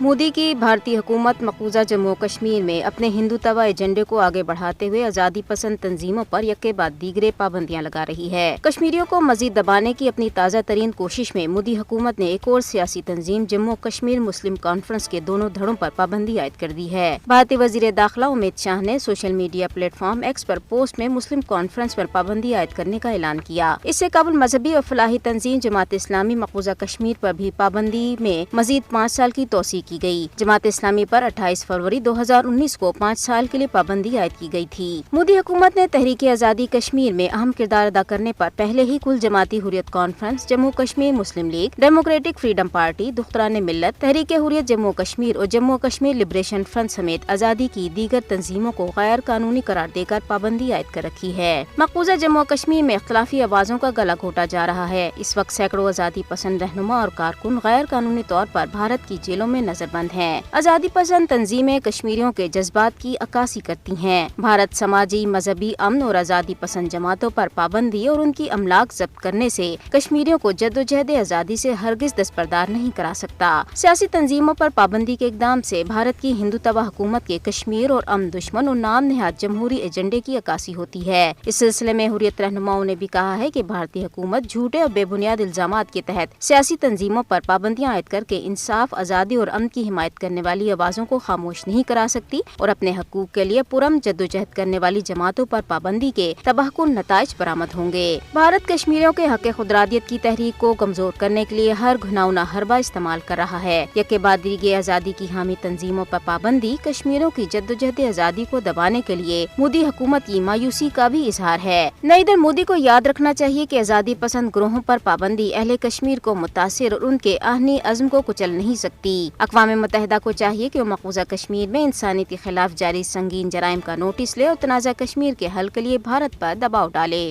मोदी की भारतीय हुकूमत मकबूजा जम्मू और कश्मीर में अपने हिंदुत्व एजेंडे को आगे बढ़ाते हुए आज़ादी पसंद तंजीमों पर यक्के बाद दीगरे पाबंदियां लगा रही है। कश्मीरियों को मजीद दबाने की अपनी ताज़ा तरीन कोशिश में मोदी हुकूमत ने एक और सियासी तंजीम जम्मू और कश्मीर मुस्लिम कॉन्फ्रेंस के दोनों धड़ों पर पाबंदी आयद कर दी है। भारतीय वजीर दाखिला अमित शाह ने सोशल मीडिया प्लेटफॉर्म एक्स पर पोस्ट में मुस्लिम कॉन्फ्रेंस पर पाबंदी आयद करने का ऐलान किया। इससे कबल मजहबी और फलाही तंजीम जमात इस्लामी मकबूजा कश्मीर पर भी पाबंदी में मजीद 5 साल की तोसी की गई। जमात इस्लामी पर 28 फरवरी 2019 को 5 साल के लिए पाबंदी आयद की गई थी। मोदी हुकूमत ने तहरीक आज़ादी कश्मीर में अहम किरदार अदा करने पर पहले ही कुल जमाती हुर्रियत कॉन्फ्रेंस, जम्मू कश्मीर मुस्लिम लीग, डेमोक्रेटिक फ्रीडम पार्टी, दुख्तरान मिल्लत, तहरीक हुर्रियत जम्मू कश्मीर और जम्मू कश्मीर लिबरेशन फ्रंट समेत आज़ादी की दीगर तंजीमों को गैर कानूनी करार देकर पाबंदी आयद कर रखी है। मकबूजा जम्मू कश्मीर में इख्तलाफी आवाज़ों का गला घोटा जा रहा है। इस वक्त सैकड़ों आज़ादी पसंद रहनुमा और कारकुन गैर कानूनी तौर पर भारत की जेलों में नजरबंद हैं। आज़ादी पसंद तंजीमें कश्मीरियों के जज्बात की अक्कासी करती हैं। भारत समाजी, मजहबी, अमन और आज़ादी पसंद जमातों पर पाबंदी और उनकी अमलाक जब्त करने से कश्मीरियों को जद्दोजहद आज़ादी से हरगिज दस्तबरदार नहीं करा सकता। सियासी तंजीमों पर पाबंदी के इकदाम से भारत की हिंदुत्व हुकूमत के कश्मीर और अमन दुश्मन और नाम नेहाद जमहूरी एजेंडे की अक्कासी होती है। इस सिलसिले में हुर्रियत रहनुमाओं ने भी कहा है कि भारतीय हुकूमत झूठे और बेबुनियाद इल्जामात के तहत सियासी तंजीमों पर पाबंदियां आयद करके इंसाफ, आज़ादी और अमन की हिमायत करने वाली आवाज़ों को खामोश नहीं करा सकती और अपने हकूक के लिए पुरम जद्दोजहद करने वाली जमातों पर पाबंदी के तबाहकुन नताइज बरामद होंगे। भारत कश्मीरियों के हक खुदरादियत की तहरीक को कमजोर करने के लिए हर घुनावना हरबा इस्तेमाल कर रहा है। यके बाद दीगे आज़ादी की हामी तंजीमों पर पाबंदी कश्मीरियों की जद्दोजहद आज़ादी को दबाने के लिए मोदी हुकूमत की मायूसी का भी इजहार है। न इधर मोदी को याद रखना चाहिए कि आज़ादी पसंद ग्रोहों पर पाबंदी अहले कश्मीर को मुतासिर और उनके आहनी अज़्म को कुचल नहीं सकती। अक़वाम मुत्तहिदा को चाहिए कि वो मकबूजा कश्मीर में इंसानियत के खिलाफ जारी संगीन जराइम का नोटिस ले और तनाज़ा कश्मीर के हल के लिए भारत पर दबाव डाले।